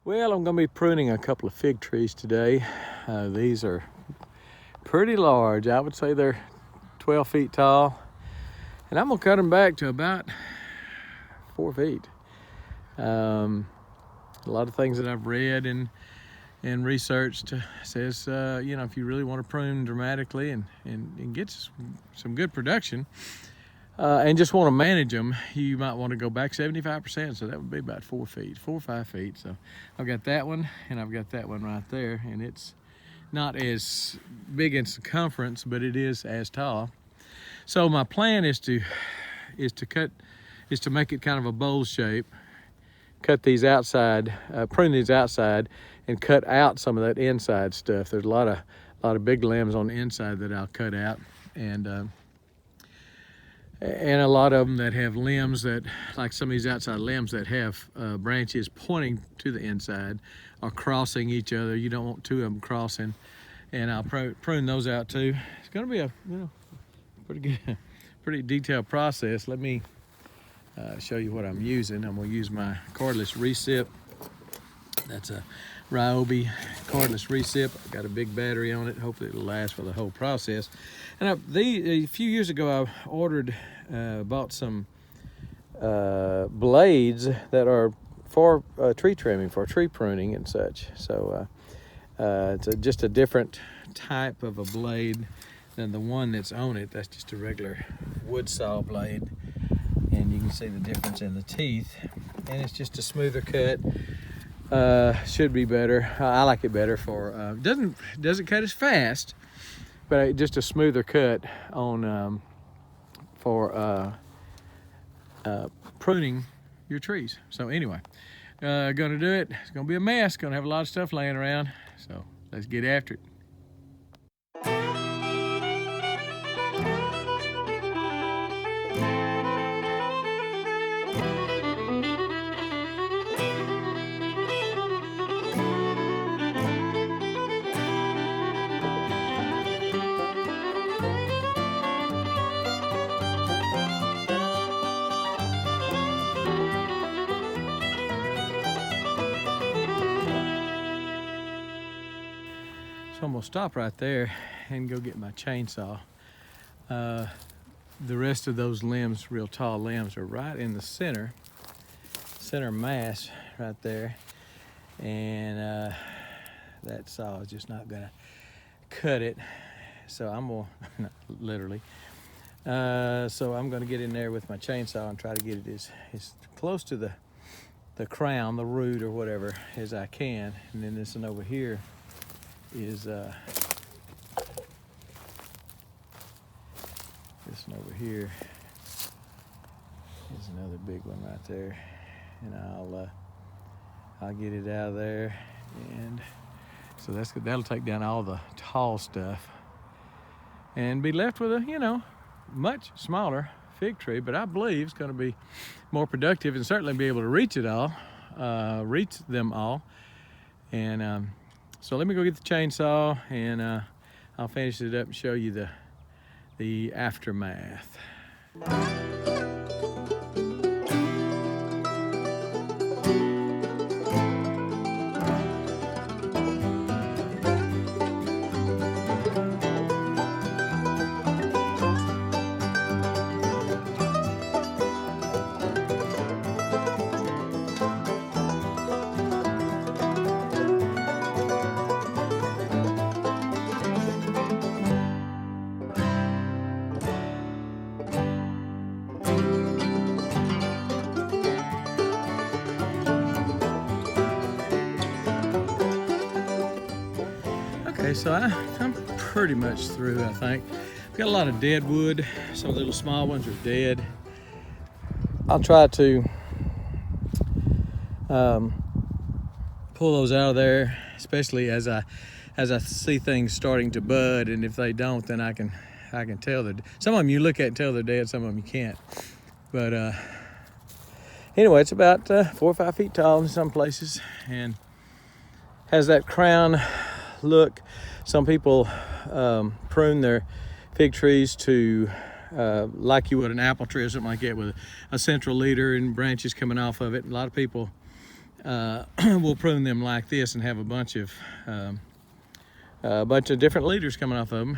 Well, I'm going to be pruning a couple of fig trees today. These are pretty large. I would say they're 12 feet tall. And I'm going to cut them back to about 4 feet. A lot of things that I've read and researched says, if you really want to prune dramatically and get some good production, and just want to manage them, you might want to go back 75%. So that would be about 4 feet, 4 or 5 feet. So I've got that one and I've got that one right there, and it's not as big in circumference, but it is as tall. So my plan is to make it kind of a bowl shape, cut these outside, prune these outside, and cut out some of that inside stuff. There's a lot of big limbs on the inside that I'll cut out, and a lot of them that have limbs that, like some of these outside limbs that have branches pointing to the inside or crossing each other. You don't want two of them crossing, and I'll prune those out too. It's going to be a pretty detailed process. Let me show you what I'm using. I'm going to use my cordless recip. That's a Ryobi cordless recip. I've got a big battery on it. Hopefully it'll last for the whole process. And a few years ago, I bought some blades that are for tree trimming, for tree pruning and such. So it's just a different type of a blade than the one that's on it. That's just a regular wood saw blade. And you can see the difference in the teeth. And it's just a smoother cut. Should be better. I like it better for doesn't cut as fast, but just a smoother cut on for pruning your trees. So anyway, gonna do it. It's gonna be a mess. Gonna have a lot of stuff laying around. So let's get after it. So I'm gonna stop right there and go get my chainsaw. The rest of those limbs, real tall limbs, are right in the center mass right there. And that saw is just not gonna cut it. So I'm gonna, not literally. So I'm gonna get in there with my chainsaw and try to get it as close to the crown, the root or whatever, as I can. And then this one over here is this one over here is another big one right there, and I'll get it out of there, and so that'll take down all the tall stuff and be left with a much smaller fig tree, but I believe it's going to be more productive and certainly be able to reach them all, and so let me go get the chainsaw, and I'll finish it up and show you the aftermath. Okay, so I'm pretty much through, I think. I've got a lot of dead wood. Some of the little small ones are dead. I'll try to pull those out of there, especially as I see things starting to bud, and if they don't, then I can tell that some of them you look at and tell they're dead, some of them you can't. But anyway, it's about 4 or 5 feet tall in some places, and has that crown look. Some people prune their fig trees to like you would an apple tree or something like that, with a central leader and branches coming off of it. A lot of people we'll prune them like this and have a bunch of different leaders coming off of them.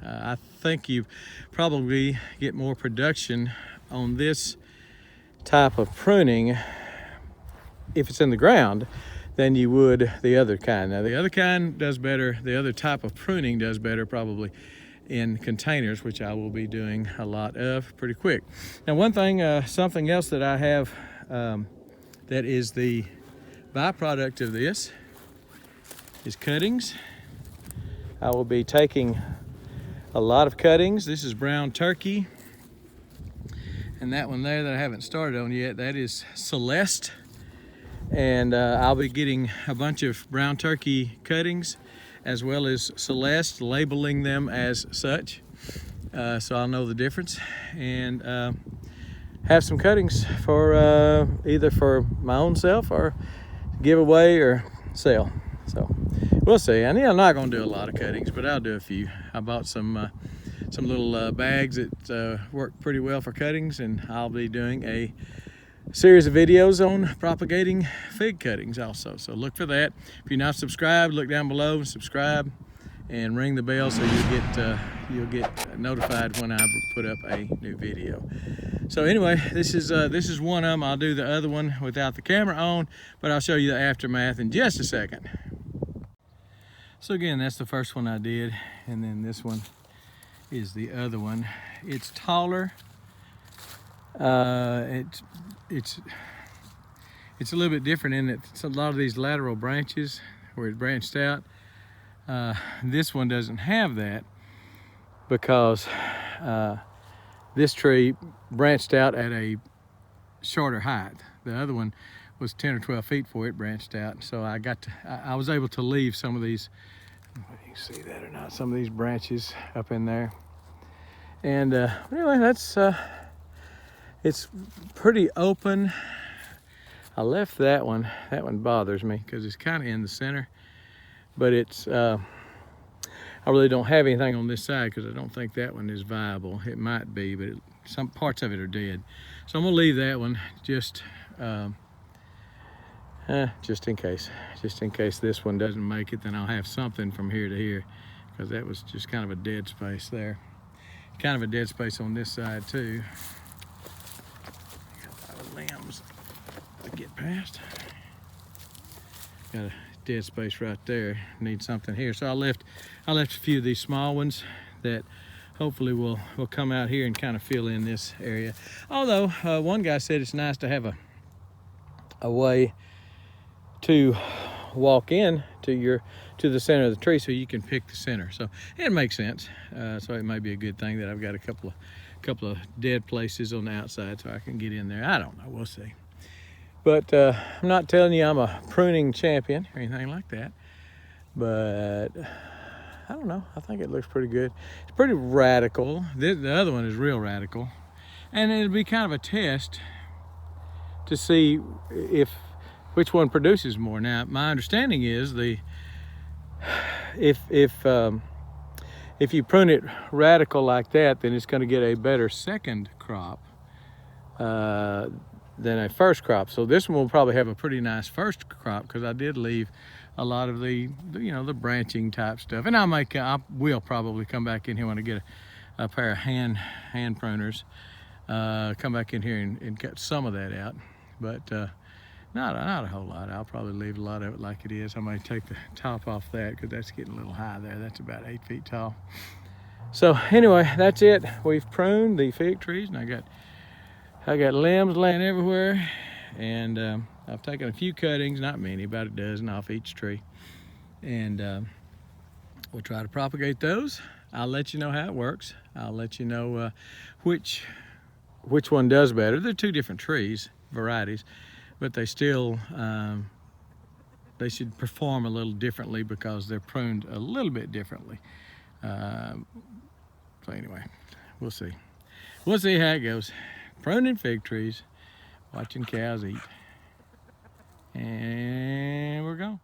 I think you probably get more production on this type of pruning if it's in the ground than you would the other kind. Now the other kind does better, the other type of pruning does better probably in containers, which I will be doing a lot of pretty quick. Now one thing, something else that I have that is the byproduct of this is cuttings. I will be taking a lot of cuttings. This is brown turkey. And that one there that I haven't started on yet, that is Celeste. And I'll be getting a bunch of brown turkey cuttings as well as Celeste, labeling them as such. So I'll know the difference. And have some cuttings for either for my own self or give away or sell. So we'll see. I mean, I'm not going to do a lot of cuttings, but I'll do a few. I bought some little bags that work pretty well for cuttings, and I'll be doing a series of videos on propagating fig cuttings also. So look for that. If you're not subscribed, look down below and subscribe and ring the bell so you'll get notified when I put up a new video. So anyway, this is one of them. I'll do the other one without the camera on, but I'll show you the aftermath in just a second. So again, that's the first one I did, and then this one is the other one. It's taller. It's a little bit different in that it's a lot of these lateral branches where it branched out. This one doesn't have that because this tree branched out at a shorter height. The other one was 10 or 12 feet before it branched out. So I was able to leave some of these, I don't know if you can see that or not, some of these branches up in there. And anyway, that's, it's pretty open. I left that one bothers me because it's kind of in the center, but it's, I really don't have anything on this side because I don't think that one is viable. It might be, but some parts of it are dead. So I'm gonna leave that one just in case this one doesn't make it, then I'll have something from here to here, because that was just kind of a dead space there. Kind of a dead space on this side too. Got a lot of limbs to get past. Got a dead space right there. Need something here. So I left a few of these small ones that hopefully will come out here and kind of fill in this area. Although one guy said it's nice to have a way to walk in to the center of the tree so you can pick the center. So it makes sense. So it may be a good thing that I've got a couple of dead places on the outside so I can get in there. I don't know, we'll see. But I'm not telling you I'm a pruning champion or anything like that, but I don't know, I think it looks pretty good. It's pretty radical. The other one is real radical, and it'll be kind of a test to see which one produces more. Now, my understanding is if you prune it radical like that, then it's going to get a better second crop than a first crop. So this one will probably have a pretty nice first crop because I did leave a lot of the branching type stuff. And I will probably come back in here when I get a pair of hand pruners. Come back in here and cut some of that out, but not a whole lot. I'll probably leave a lot of it like it is. I might take the top off that because that's getting a little high there. That's about 8 feet tall. So anyway, that's it. We've pruned the fig trees, and I got limbs laying everywhere, and I've taken a few cuttings, not many, about a dozen off each tree, and we'll try to propagate those. I'll let you know how it works. I'll let you know which one does better. They're two different trees, varieties, but they still, they should perform a little differently because they're pruned a little bit differently. So anyway, we'll see. We'll see how it goes. Pruning fig trees, watching cows eat. And we're gone.